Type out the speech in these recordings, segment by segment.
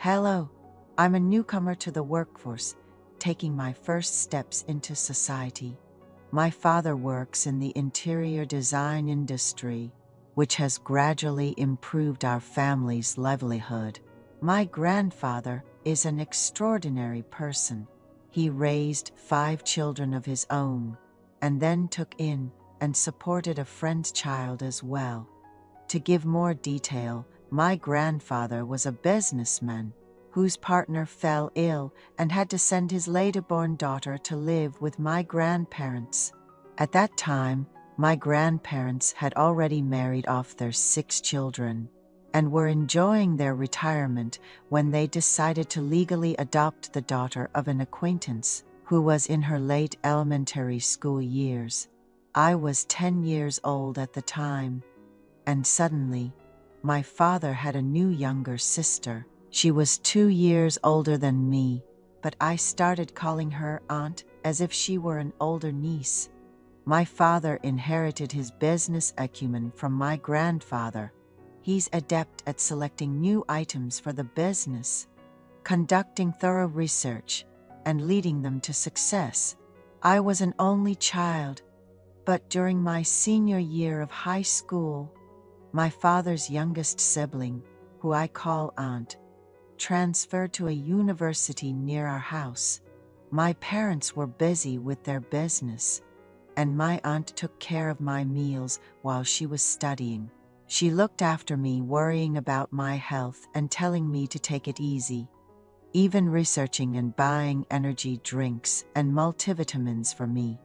Hello, I'm a newcomer to the workforce, taking my first steps into society. My father works in the interior design industry, which has gradually improved our family's livelihood. My grandfather is an extraordinary person. He raised 5 children of his own, and then took in and supported a friend's child as well. To give more detail, my grandfather was a businessman whose partner fell ill and had to send his later-born daughter to live with my grandparents. At that time, my grandparents had already married off their 6 children and were enjoying their retirement when they decided to legally adopt the daughter of an acquaintance who was in her late elementary school years. I was 10 years old at the time, and suddenly, my father had a new younger sister. She was 2 years older than me, but I started calling her aunt as if she were an older niece. My father inherited his business acumen from my grandfather. He's adept at selecting new items for the business, conducting thorough research, and leading them to success. I was an only child, but during my senior year of high school, my father's youngest sibling, who I call aunt, transferred to a university near our house. My parents were busy with their business, and my aunt took care of my meals while she was studying. She looked after me, worrying about my health and telling me to take it easy, even researching and buying energy drinks and multivitamins for me.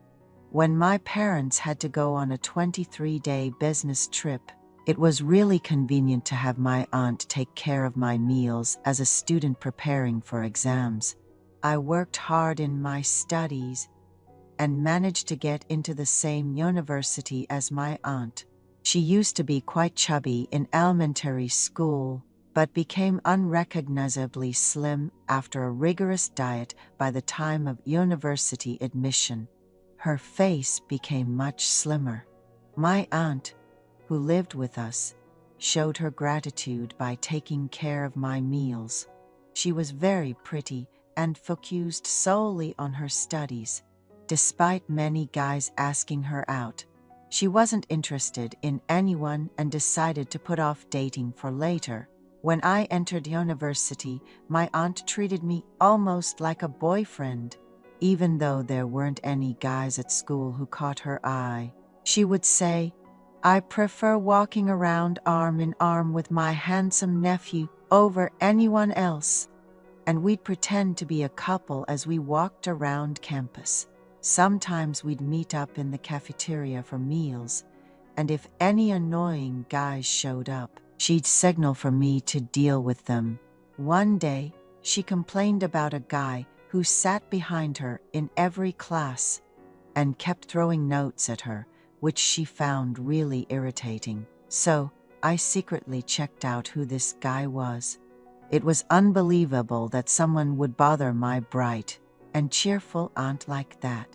When my parents had to go on a 23-day business trip, it was really convenient to have my aunt take care of my meals as a student preparing for exams. I worked hard in my studies and managed to get into the same university as my aunt. She used to be quite chubby in elementary school, but became unrecognizably slim after a rigorous diet by the time of university admission. Her face became much slimmer. My aunt, who lived with us, showed her gratitude by taking care of my meals. She was very pretty and focused solely on her studies. Despite many guys asking her out, she wasn't interested in anyone and decided to put off dating for later. When I entered university, my aunt treated me almost like a boyfriend. Even though there weren't any guys at school who caught her eye, she would say, "I prefer walking around arm in arm with my handsome nephew over anyone else." And we'd pretend to be a couple as we walked around campus. Sometimes we'd meet up in the cafeteria for meals, and if any annoying guys showed up, she'd signal for me to deal with them. One day, she complained about a guy who sat behind her in every class and kept throwing notes at her, which she found really irritating. So, I secretly checked out who this guy was. It was unbelievable that someone would bother my bright and cheerful aunt like that.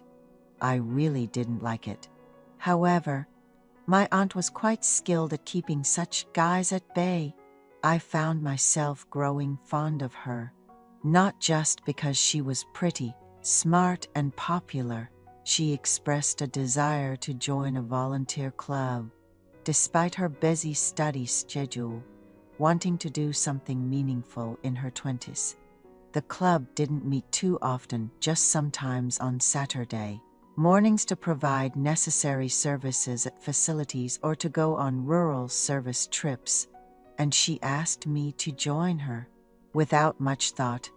I really didn't like it. However, my aunt was quite skilled at keeping such guys at bay. I found myself growing fond of her, not just because she was pretty, smart, and popular. She expressed a desire to join a volunteer club, despite her busy study schedule, wanting to do something meaningful in her 20s. The club didn't meet too often, just sometimes on Saturday mornings to provide necessary services at facilities or to go on rural service trips, and she asked me to join her. Without much thought,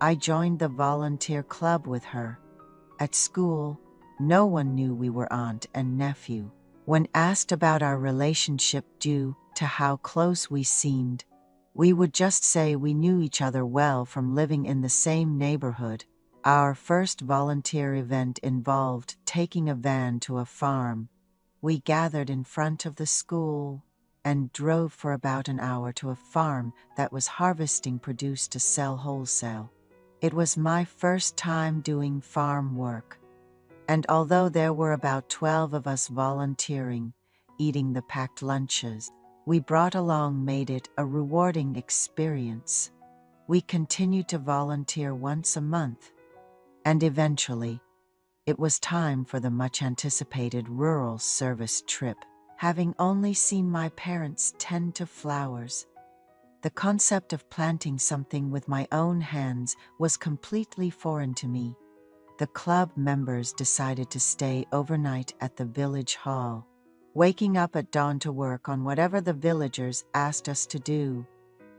I joined the volunteer club with her. At school, no one knew we were aunt and nephew. When asked about our relationship due to how close we seemed, we would just say we knew each other well from living in the same neighborhood. Our first volunteer event involved taking a van to a farm. We gathered in front of the school and drove for about an hour to a farm that was harvesting produce to sell wholesale. It was my first time doing farm work, and although there were about 12 of us volunteering, eating the packed lunches we brought along made it a rewarding experience. We continued to volunteer once a month, and eventually, it was time for the much-anticipated rural service trip. Having only seen my parents tend to flowers, the concept of planting something with my own hands was completely foreign to me. The club members decided to stay overnight at the village hall, waking up at dawn to work on whatever the villagers asked us to do,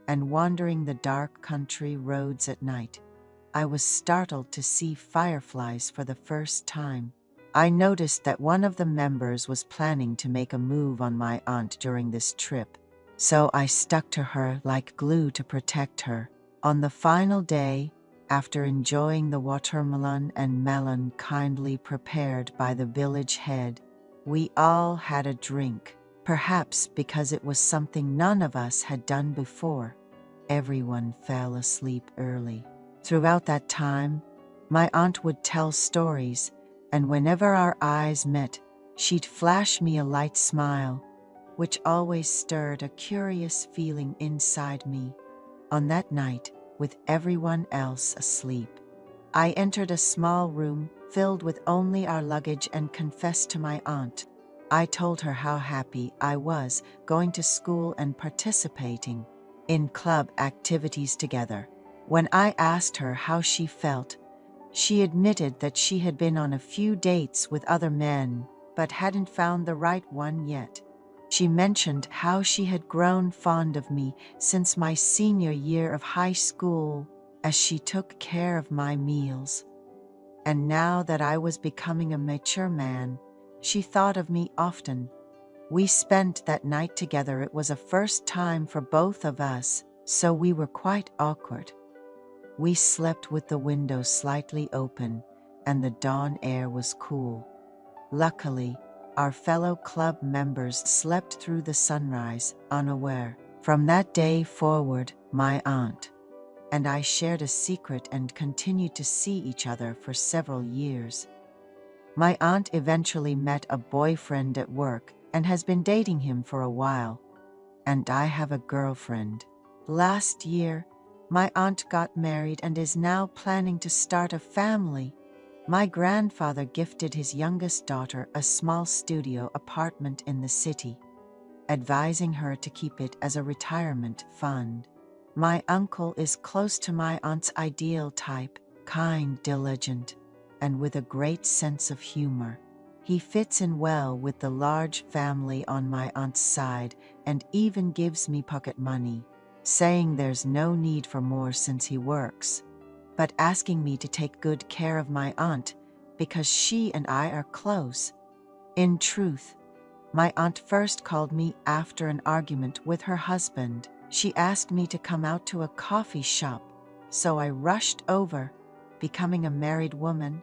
and wandering the dark country roads at night. I was startled to see fireflies for the first time. I noticed that one of the members was planning to make a move on my aunt during this trip, so I stuck to her like glue to protect her. On the final day, after enjoying the watermelon and melon kindly prepared by the village head, we all had a drink, perhaps because it was something none of us had done before. Everyone fell asleep early. Throughout that time, my aunt would tell stories, and whenever our eyes met, she'd flash me a light smile, which always stirred a curious feeling inside me. On that night, with everyone else asleep, I entered a small room filled with only our luggage and confessed to my aunt. I told her how happy I was going to school and participating in club activities together. When I asked her how she felt, she admitted that she had been on a few dates with other men, but hadn't found the right one yet. She mentioned how she had grown fond of me since my senior year of high school, as she took care of my meals. And now that I was becoming a mature man, she thought of me often. We spent that night together. It was a first time for both of us, so we were quite awkward. We slept with the window slightly open, and the dawn air was cool. Luckily, our fellow club members slept through the sunrise, unaware. From that day forward, my aunt and I shared a secret and continued to see each other for several years. My aunt eventually met a boyfriend at work and has been dating him for a while, and I have a girlfriend. Last year, my aunt got married and is now planning to start a family. My grandfather gifted his youngest daughter a small studio apartment in the city, advising her to keep it as a retirement fund. My uncle is close to my aunt's ideal type, kind, diligent, and with a great sense of humor. He fits in well with the large family on my aunt's side and even gives me pocket money, saying there's no need for more since he works, but asking me to take good care of my aunt because she and I are close. In truth, my aunt first called me after an argument with her husband. She asked me to come out to a coffee shop, so I rushed over. Becoming a married woman,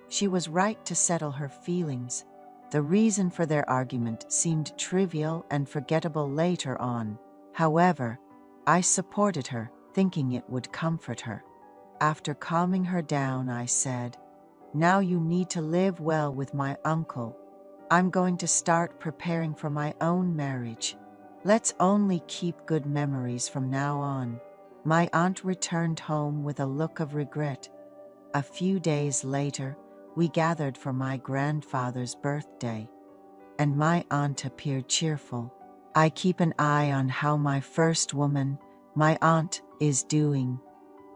she was right to settle her feelings. The reason for their argument seemed trivial and forgettable later on. However, I supported her, thinking it would comfort her. After calming her down, I said, "Now you need to live well with my uncle. I'm going to start preparing for my own marriage. Let's only keep good memories from now on." My aunt returned home with a look of regret. A few days later, we gathered for my grandfather's birthday, and my aunt appeared cheerful. I keep an eye on how my first woman, my aunt, is doing.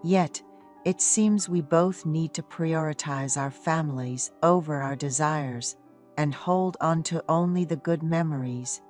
Yet, it seems we both need to prioritize our families over our desires and hold on to only the good memories.